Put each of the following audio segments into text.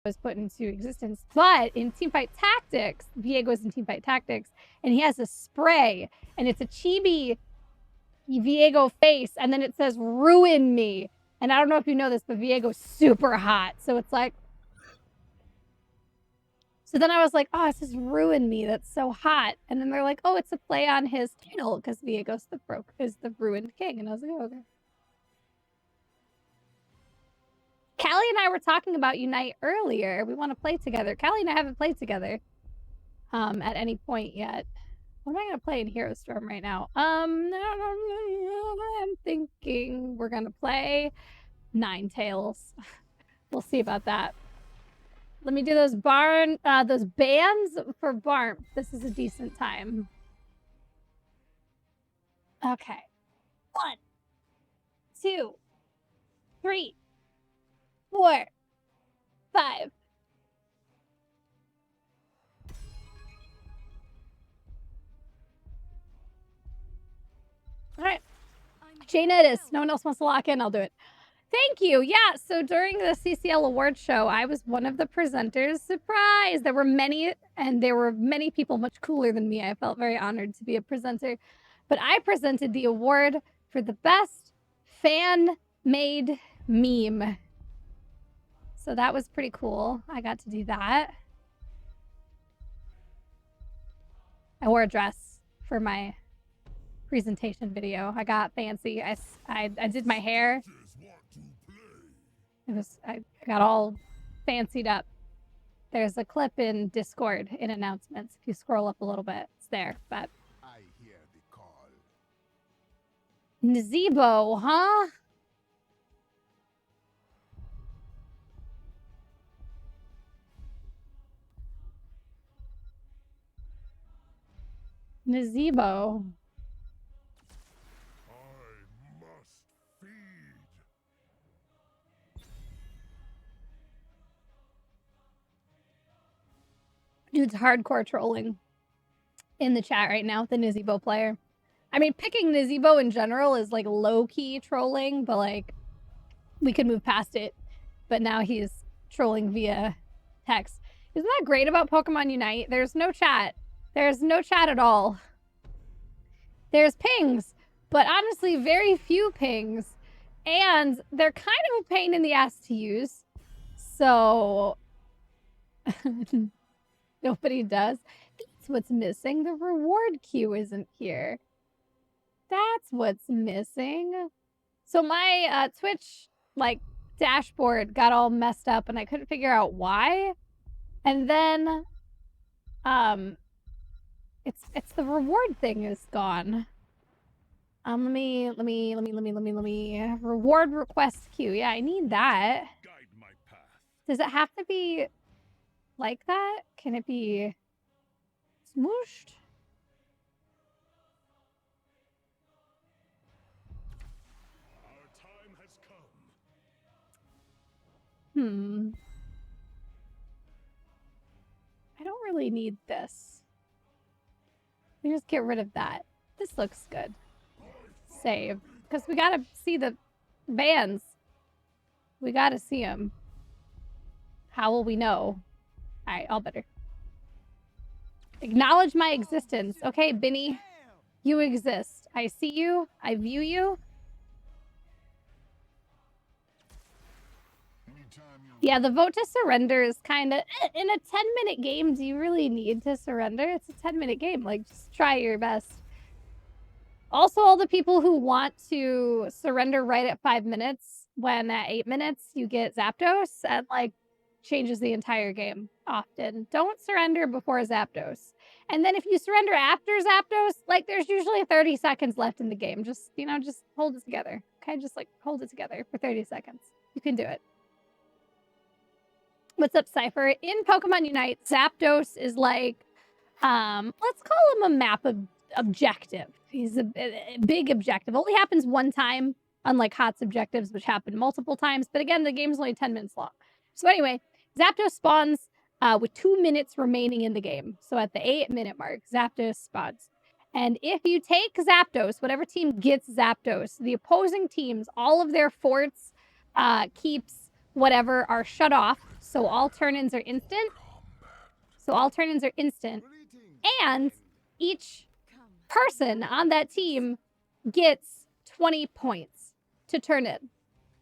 was put into existence. But in Teamfight Tactics, Viego's in Teamfight Tactics, and he has a spray, and it's a chibi Viego face, and then it says "Ruin Me." And I don't know if you know this, but Viego's super hot, so it's like. So then I was like, oh, it says "Ruin Me." That's so hot. And then they're like, oh, it's a play on his title because Viego's is the ruined king. And I was like, oh, okay. Callie and I were talking about Unite earlier. We want to play together. Callie and I haven't played together at any point yet. What am I going to play in Hero Storm right now? I'm thinking we're going to play Ninetales. We'll see about that. Let me do those bands for Barmp. This is a decent time. Okay. 1, 2, 3, 4, 5. All right. Jaina it is. No one else wants to lock in. I'll do it. Thank you. Yeah, so during the CCL award show, I was one of the presenters. Surprise! There were many people much cooler than me. I felt very honored to be a presenter. But I presented the award for the best fan-made meme. So that was pretty cool. I got to do that. I wore a dress for my presentation video. I got fancy. I did my hair. I got all fancied up. There's a clip in Discord in announcements. If you scroll up a little bit, it's there. But I hear the call. Nazebo, huh? Nazebo. Dude's hardcore trolling in the chat right now, the Nazebo player. I mean, picking Nazebo in general is like low-key trolling, but like we could move past it. But now he's trolling via text. Isn't that great about Pokemon Unite? There's no chat. There's no chat at all. There's pings, but honestly, very few pings. And they're kind of a pain in the ass to use. So nobody does. That's what's missing. The reward queue isn't here. That's what's missing. So my Twitch dashboard got all messed up and I couldn't figure out why. And then it's the reward thing is gone. Let me reward request queue. Yeah, I need that. Does it have to be like that? Can it be smooshed? Our time has come. I don't really need this. Let me just get rid of that. This looks good. Save. Because we gotta see the bands. We gotta see them. How will we know? Alright, all better. Acknowledge my existence. Okay, Binny. You exist. I see you. I view you. Yeah, the vote to surrender is kind of... In a 10-minute game, do you really need to surrender? It's a 10-minute game. Like, just try your best. Also, all the people who want to surrender right at 5 minutes, when at 8 minutes you get Zapdos, and, like, changes the entire game often. Don't surrender before Zapdos. And then if you surrender after Zapdos, like, there's usually 30 seconds left in the game. Just, you know, just hold it together. Okay, just, like, hold it together for 30 seconds. You can do it. What's up, Cypher? In Pokemon Unite, Zapdos is like, let's call him a map objective. He's a big objective. Only happens one time, unlike Hot's objectives, which happen multiple times. But again, the game's only 10 minutes long. So anyway, Zapdos spawns with 2 minutes remaining in the game. So at the 8-minute mark, Zapdos spawns. And if you take Zapdos, whatever team gets Zapdos, the opposing teams, all of their forts, keeps, whatever, are shut off. So all turn-ins are instant. And each person on that team gets 20 points to turn in.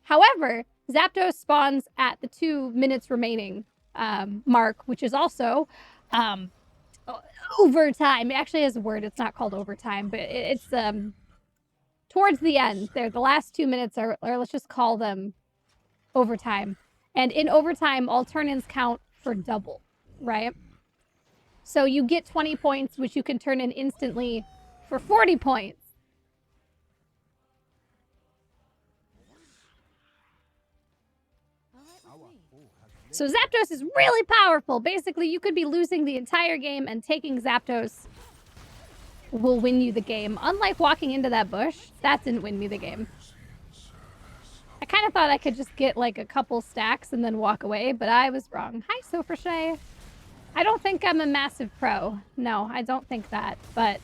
However, Zapdos spawns at the 2 minutes remaining mark, which is also overtime. It actually has a word. It's not called overtime, but it's towards the end. There, the last 2 minutes are, or let's just call them overtime. And in overtime, all turn-ins count for double, right? So you get 20 points, which you can turn in instantly for 40 points. So Zapdos is really powerful. Basically, you could be losing the entire game and taking Zapdos will win you the game. Unlike walking into that bush, that didn't win me the game. I kind of thought I could just get like a couple stacks and then walk away, but I was wrong. Hi, Sophrashay. I don't think I'm a massive pro. No, I don't think that, but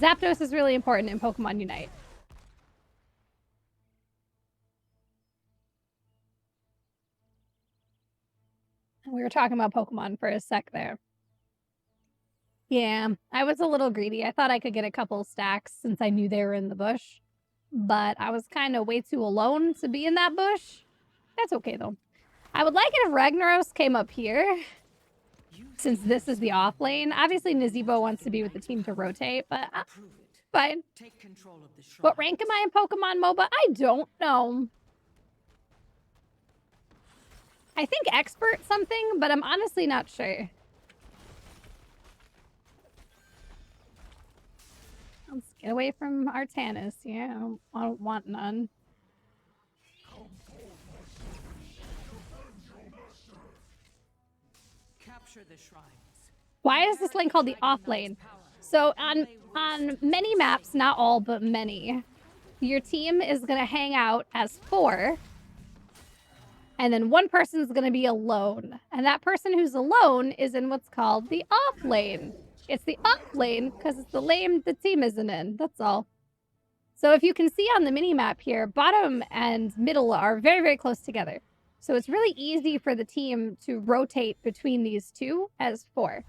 Zapdos is really important in Pokemon Unite. We were talking about Pokemon for a sec there. Yeah, I was a little greedy. I thought I could get a couple stacks since I knew they were in the bush, but I was kind of way too alone to be in that bush. That's okay, though. I would like it if Ragnaros came up here, since this is the off lane. Obviously, Nazebo wants to be with the team to rotate, but fine. What rank am I in Pokemon MOBA? I don't know. I think expert something, but I'm honestly not sure. Let's get away from Artanis. Yeah, I don't want none. Why is this lane called the off lane? So on many maps, not all, but many, your team is going to hang out as 4. And then one person is going to be alone. And that person who's alone is in what's called the off lane. It's the off lane because it's the lane the team isn't in. That's all. So if you can see on the mini map here, bottom and middle are very, very close together. So it's really easy for the team to rotate between these two as 4.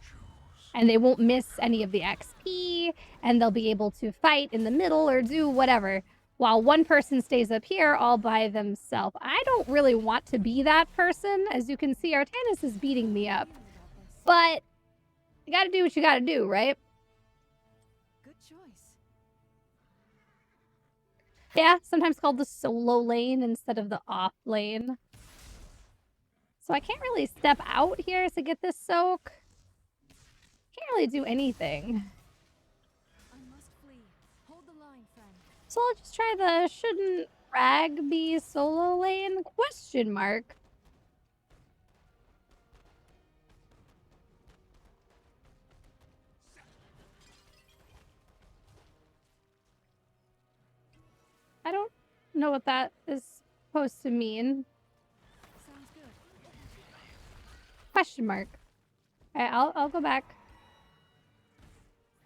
And they won't miss any of the XP, and they'll be able to fight in the middle or do whatever, while one person stays up here all by themselves. I don't really want to be that person. As you can see, Artanis is beating me up. But you gotta do what you gotta do, right? Good choice. Yeah, sometimes called the solo lane instead of the off lane. So I can't really step out here to get this soak. Can't really do anything. I must flee. Hold the line, friend. So I'll just try the shouldn't Rag be solo lane? Question mark. I don't know what that is supposed to mean. Sounds good. Question mark. Okay, I'll go back.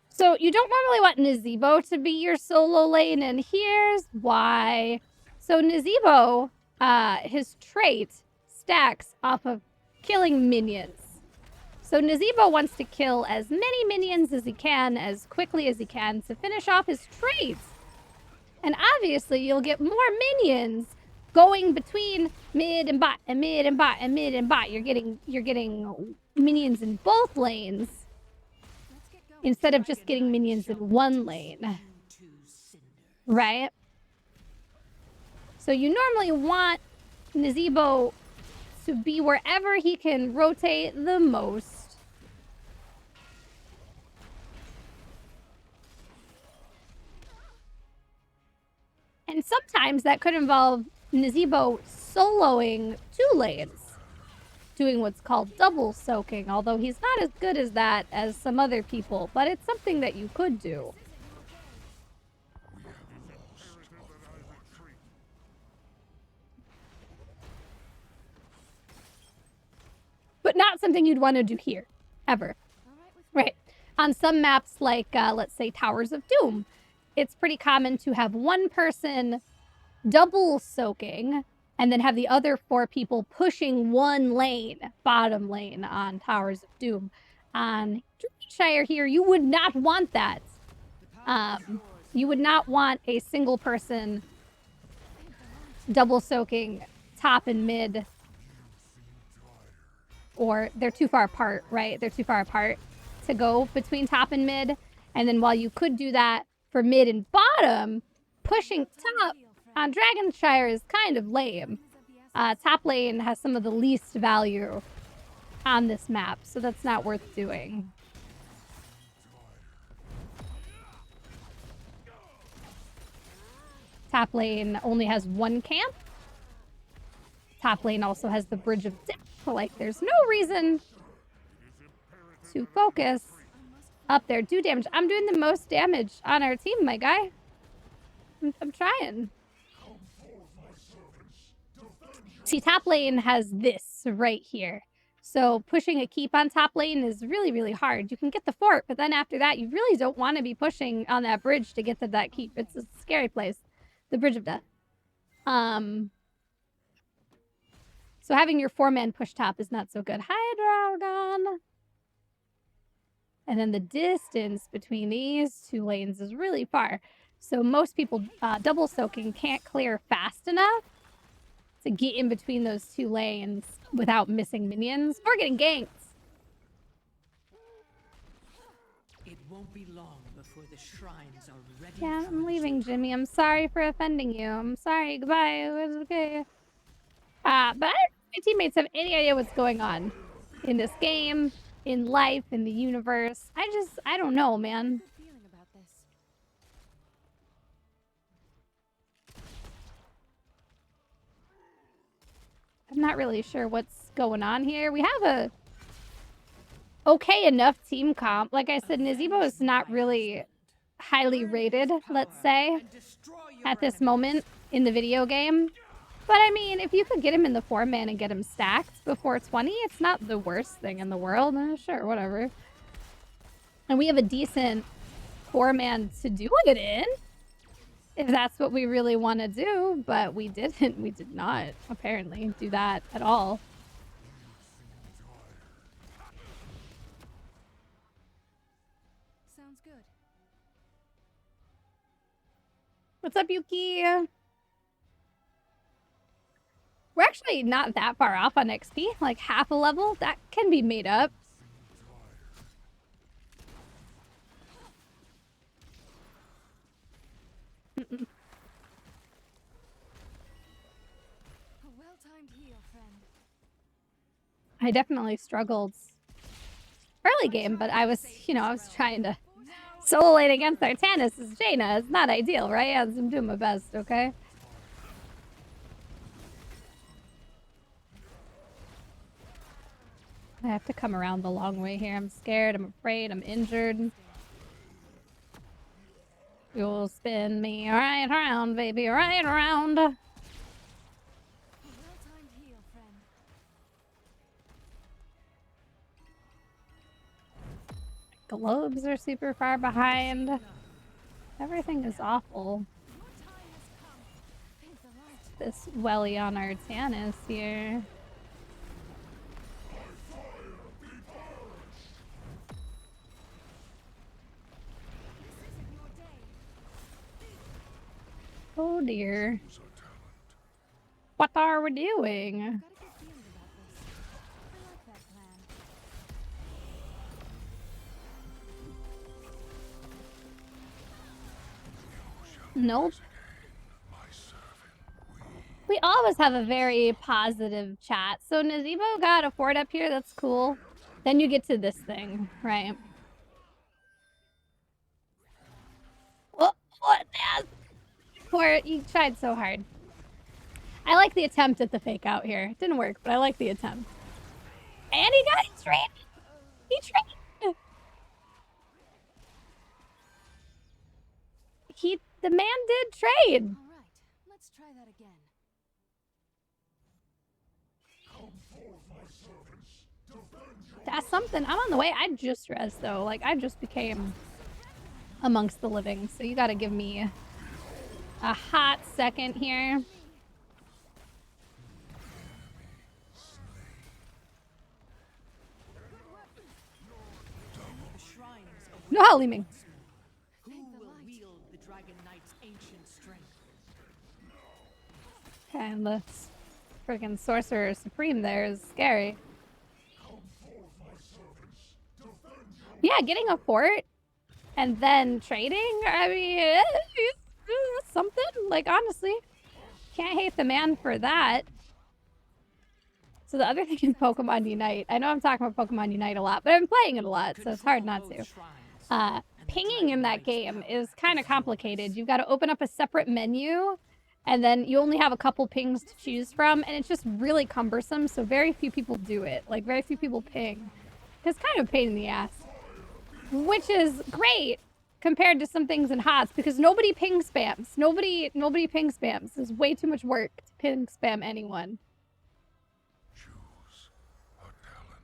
So you don't normally want Nazebo to be your solo lane, and here's why. So Nazebo, his trait stacks off of killing minions. So Nazebo wants to kill as many minions as he can, as quickly as he can, to finish off his traits. And obviously, you'll get more minions going between mid and bot, and mid and bot, and mid and bot. You're getting minions in both lanes, instead of just getting minions in one lane, right? So you normally want Nazebo to be wherever he can rotate the most. And sometimes that could involve Nazebo soloing 2 lanes, doing what's called double soaking, although he's not as good as that as some other people, but it's something that you could do. But not something you'd want to do here, ever. Right. On some maps like, let's say, Towers of Doom, it's pretty common to have one person double soaking and then have the other 4 people pushing one lane, bottom lane on Towers of Doom. On Druidshire here, you would not want that. You would not want a single person double soaking top and mid, or they're too far apart, right? They're too far apart to go between top and mid. And then while you could do that for mid and bottom, pushing top on Dragonshire is kind of lame. Top lane has some of the least value on this map, so that's not worth doing. Top lane only has 1 camp. Top lane also has the Bridge of Death. Like, there's no reason to focus up there. Do damage. I'm doing the most damage on our team, my guy. I'm trying. See, top lane has this right here. So pushing a keep on top lane is really, really hard. You can get the fort, but then after that, you really don't want to be pushing on that bridge to get to that keep. It's a scary place. The Bridge of Death. So having your 4-man push top is not so good. Hi, Dragon. And then the distance between these 2 lanes is really far. So most people double soaking can't clear fast enough to get in between those 2 lanes without missing minions or getting ganked. It won't be long before the shrines are ready. Yeah, I'm leaving, Jimmy. I'm sorry for offending you. I'm sorry. Goodbye. It was okay. But I don't know if my teammates have any idea what's going on in this game, in life, in the universe. I don't know, man. I'm not really sure what's going on here. We have a okay enough team comp. Like I said, Nazeebo is not really highly rated, let's say, at this moment in the video game. But I mean, if you could get him in the 4-man and get him stacked before 20, it's not the worst thing in the world. Sure, whatever. And we have a decent 4-man to do it in, if that's what we really want to do. But we didn't. We did not, apparently, do that at all. Sounds good. What's up, Yuki? We're actually not that far off on XP, like half a level. That can be made up. A well-timed heal, friend. I definitely struggled early game, but I was, I was trying to solo lane against Artanis as Jaina. It's not ideal, right? I'm doing my best, okay? I have to come around the long way here. I'm scared, I'm afraid, I'm injured. You'll spin me right around, baby, right around. A well-timed heal, friend. Globes are super far behind. Everything is awful. Your time has come. Paint the light. This welly on Artanis here. Oh dear. What are we doing? Got a good feeling about this. I like that plan. Nope. We always have a very positive chat. So Nazeebo got a fort up here. That's cool. Then you get to this thing, right? What? Fort, you tried so hard. I like the attempt at the fake out here. It didn't work, but I like the attempt. And he got it straight. He trained. The man did trade. All right, let's try that again. That's something. I'm on the way. I just rest though. Like, I just became amongst the living. So you gotta give me a hot second here. No Haliming. Who will wield the Dragon Knight's ancient strength? Okay, and the freaking Sorcerer Supreme there is scary. Yeah, getting a fort and then trading, I mean, it's something. Like, honestly, can't hate the man for that. So the other thing in Pokemon Unite, I know I'm talking about Pokemon Unite a lot, but I'm playing it a lot, so it's hard not to. Pinging in that game is kind of complicated. You've got to open up a separate menu, and then you only have a couple pings to choose from, and it's just really cumbersome, so very few people do it. Like, very few people ping. It's kind of a pain in the ass. Which is great compared to some things in HOTS, because nobody ping spams. Nobody ping spams. There's way too much work to ping spam anyone. Choose a talent.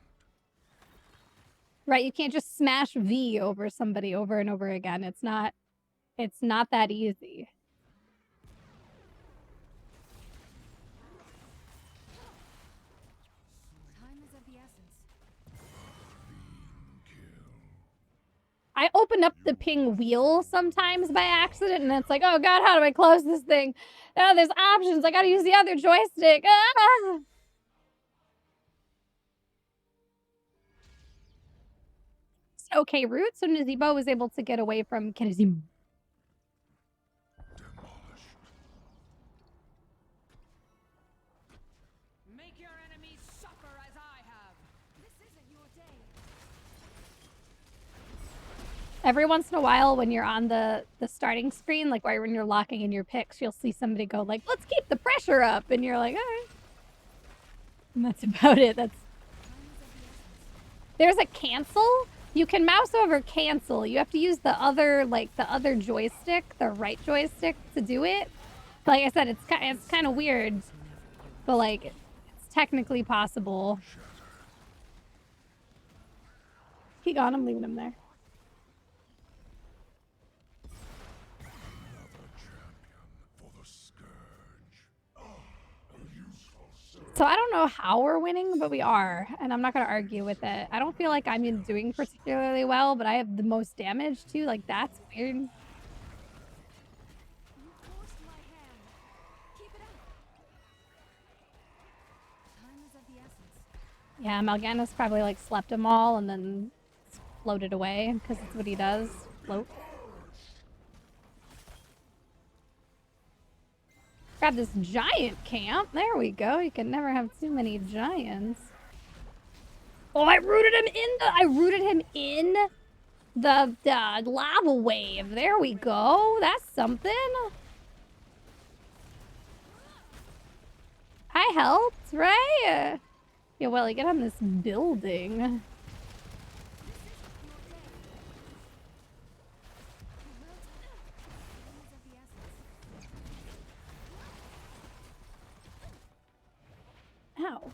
Right, you can't just smash V over somebody over and over again. It's not that easy. Time is of the essence. I open up the ping wheel sometimes by accident, and it's like, oh god, how do I close this thing? Oh, there's options. I gotta use the other joystick. Ah! Okay, route, so Nazeebo was able to get away from Kinezim. Demolished. Make your enemies suffer as I have. This isn't your day. Every once in a while, when you're on the starting screen, like right when you're locking in your picks, you'll see somebody go like, let's keep the pressure up, and you're like, all right. And that's about it. That's There's a cancel. You can mouse over cancel. You have to use the other joystick, the right joystick, to do it. But like I said, it's kind of weird, but like it's technically possible. He gone. I'm leaving him there. For the scourge. So I don't know how we're winning, but we are, and I'm not gonna argue with it. I don't feel like I'm doing particularly well, but I have the most damage too. Like, that's weird. You forced my hand. Keep it up. Time is of the essence. Yeah, Mal'Ganis probably like slept them all and then floated away because that's what he does. Float. Grab this giant camp. There we go. You can never have too many giants. Oh, I rooted him in the lava wave. There we go. That's something. I helped, right? Yeah, well, get on this building. Ow.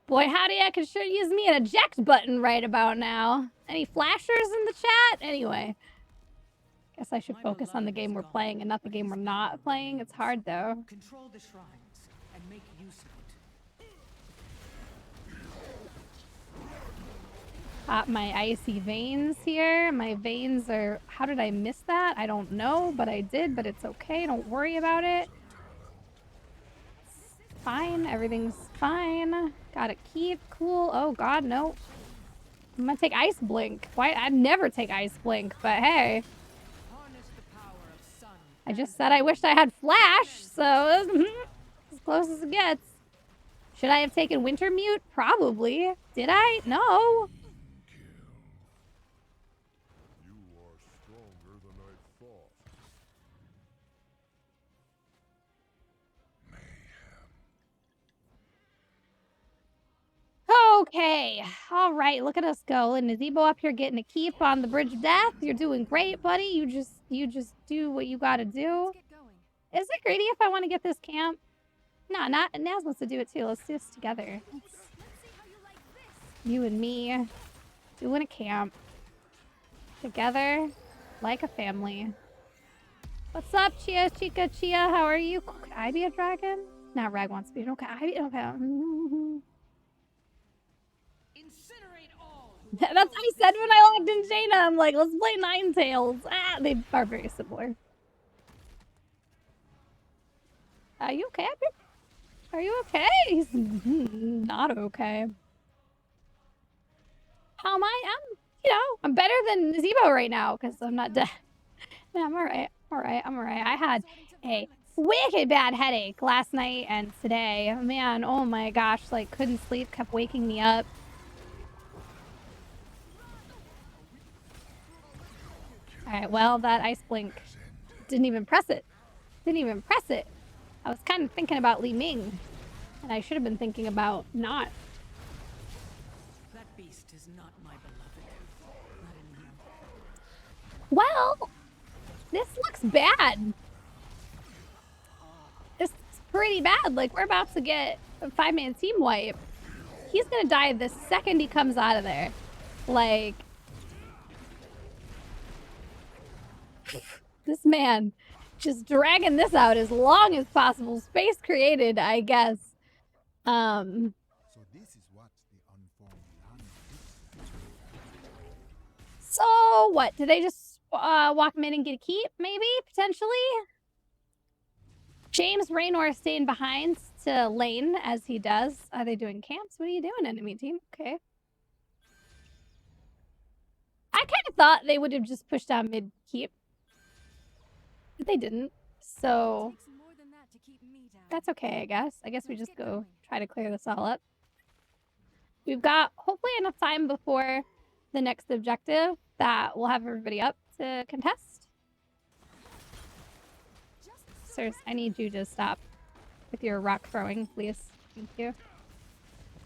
Boy, howdy, I could sure use me an eject button right about now. Any flashers in the chat? Anyway. Guess I should focus on the game we're playing and not the game we're not playing. It's hard, though. Control the shrines and make use of it. My icy veins here. My veins are... How did I miss that? I don't know, but I did, but it's okay. Don't worry about it. Fine. Everything's fine. Gotta keep cool. Oh, God, no. I'm gonna take Ice Blink. Why? I'd never take Ice Blink, but hey. Harness the power of sun. I just said I wished I had Flash, so as close as it gets. Should I have taken Winter Mute? Probably. Did I? No. You are stronger than I thought. Okay. All right. Look at us go. And Nazeebo up here getting a keep on the Bridge of Death. You're doing great, buddy. You just do what you gotta do. Let's get going. Is it greedy if I want to get this camp? No, not Naz wants to do it too. Let's do this together. Let's see how you like this. You and me doing a camp together like a family. What's up, Chia Chica Chia? How are you? Could I be a dragon? Not Rag wants to be. Okay, okay. Incinerate all That's what I said when I logged in Jaina. I'm like, let's play Ninetales. Ah, they are very similar. Are you okay? Are you okay? He's not okay. How am I? I'm better than Zebo right now because I'm not dead. Yeah, I'm alright. I'm alright. I had a wicked bad headache last night and today. Man, oh my gosh, like couldn't sleep, kept waking me up. Alright, well, that ice blink didn't even press it. I was kind of thinking about Li Ming, and I should have been thinking about not. That beast is not my beloved. Not anymore. Well, this looks bad. This is pretty bad. Like, we're about to get a 5-man team wipe. He's gonna die the second he comes out of there. Like, this man just dragging this out as long as possible. Space created, I guess. So this is what the unformed land is. So what? Did they just walk him in and get a keep? Maybe, potentially. James Raynor staying behind to lane as he does. Are they doing camps? What are you doing, enemy team? Okay. I kind of thought they would have just pushed down mid keep, but they didn't. So that's okay, I guess. I guess we just go try to clear this all up. We've got hopefully enough time before the next objective that we'll have everybody up to contest. Sirs, I need you to stop with your rock throwing, please. Thank you.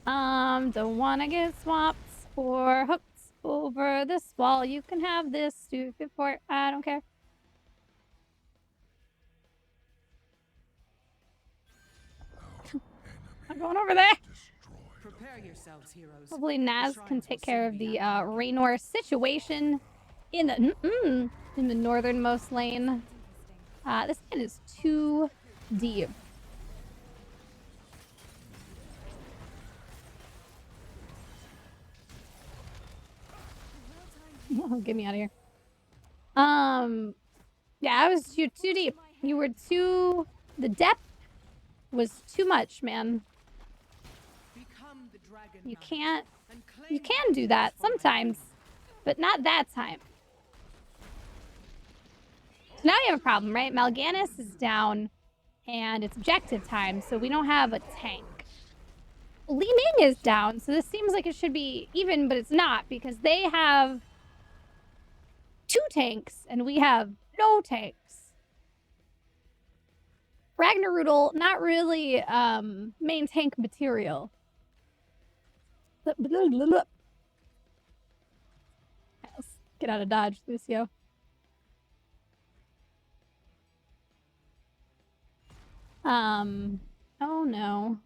Don't wanna get swamped or hooked over this wall. You can have this stupid fort. I don't care. I'm going over there. Prepare yourselves, heroes. Hopefully Naz can take care of the Raynor situation in the northernmost lane. This man is too deep. Oh, get me out of here. Yeah, I was too deep. You were too. The depth was too much, man. You can't. You can do that sometimes, but not that time. So now we have a problem, right? Mal'Ganis is down, and it's objective time, so we don't have a tank. Li Ming is down, so this seems like it should be even, but it's not, because they have 2 tanks, and we have no tanks. Ragnarudel, not really main tank material. Let's get out of dodge, Lucio. Oh no.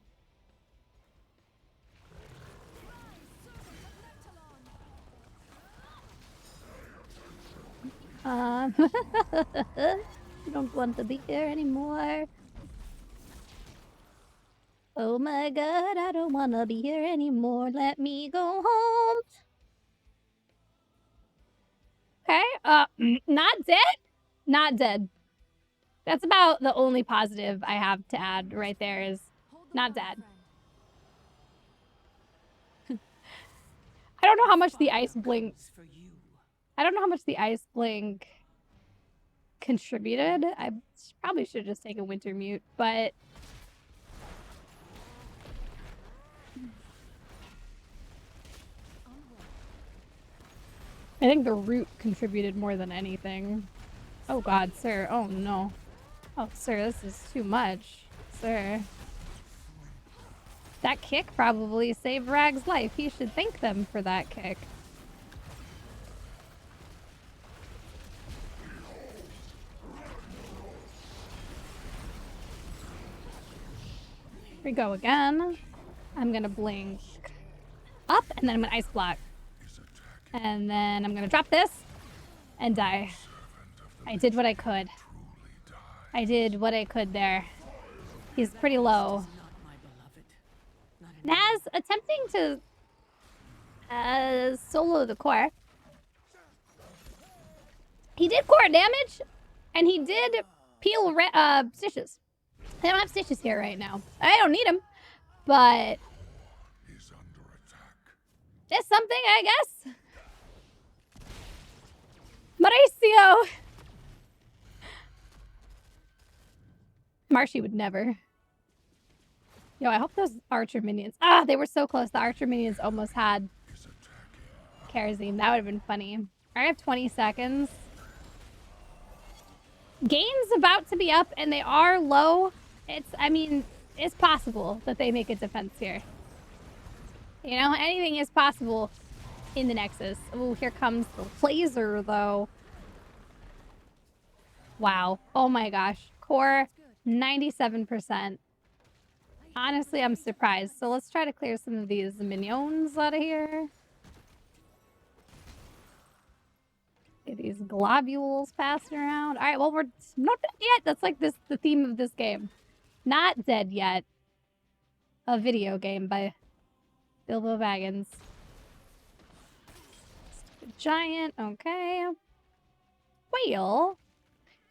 You don't want to be here anymore. Oh my god, I don't want to be here anymore. Let me go home. Okay, not dead? Not dead. That's about the only positive I have to add right there is not dead. I don't know how much the ice blink... I don't know how much the ice blink contributed. I probably should have just taken winter mute, but... I think the root contributed more than anything. Oh god, sir. Oh no. Oh, sir, this is too much. Sir. That kick probably saved Rag's life. He should thank them for that kick. Here we go again. I'm gonna blink up, and then I'm gonna ice block. And then I'm gonna drop this and die. I did what I could. I did what I could there. He's pretty low. Naz attempting to Solo the core. He did core damage, and he did peel stitches. I don't have stitches here right now. I don't need them, but He's under attack. it's something, I guess. Mauricio! Marshy would never. Yo, I hope those archer minions... Ah, they were so close. The archer minions almost had kerosene. That would have been funny. I have 20 seconds. Game's about to be up, and they are low. I mean, it's possible that they make a defense here. You know, anything is possible in the Nexus. Oh, here comes the laser, though. Wow. Oh my gosh. Core, 97%. Honestly, I'm surprised. So let's try to clear some of these minions out of here. Get these globules passing around. All right, well, we're not dead yet. That's like the theme of this game. Not dead yet. A video game by Bilbo Baggins. Giant, okay. Whale.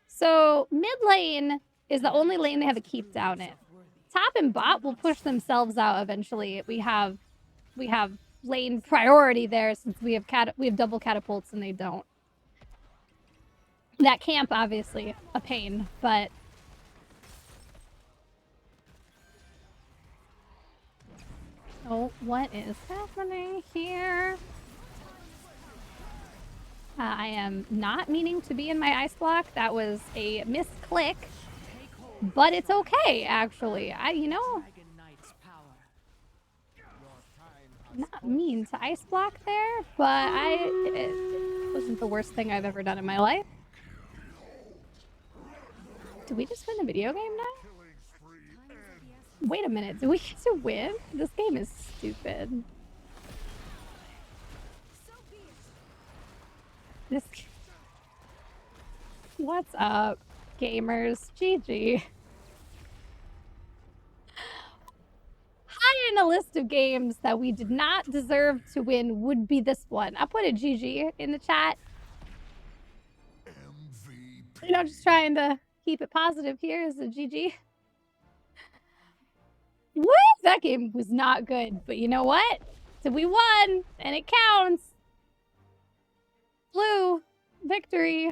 So mid lane is the only lane they have a keep down in. Top and bot will push themselves out eventually. We have lane priority there since we have double catapults and they don't. That camp obviously a pain, but oh, what is happening here? I am not meaning to be in my ice block. That was a misclick, but it's okay, actually. You know, not mean to ice block there, but it wasn't the worst thing I've ever done in my life. Did we just win the video game now? Wait a minute, do we get to win? This game is stupid. What's up, gamers? GG. High in a list of games that we did not deserve to win would be this one. I'll put a GG in the chat. MVP. You know, just trying to keep it positive here is a GG. What? That game was not good, but you know what? So we won, and it counts. Blue victory.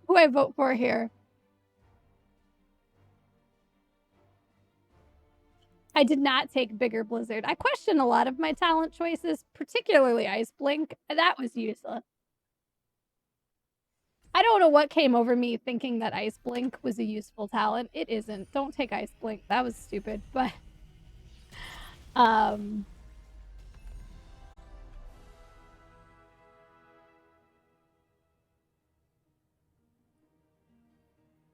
Who I vote for here? I did not take Bigger Blizzard. I question a lot of my talent choices, particularly Ice Blink. That was useless. I don't know what came over me thinking that Ice Blink was a useful talent. It isn't. Don't take Ice Blink. That was stupid, but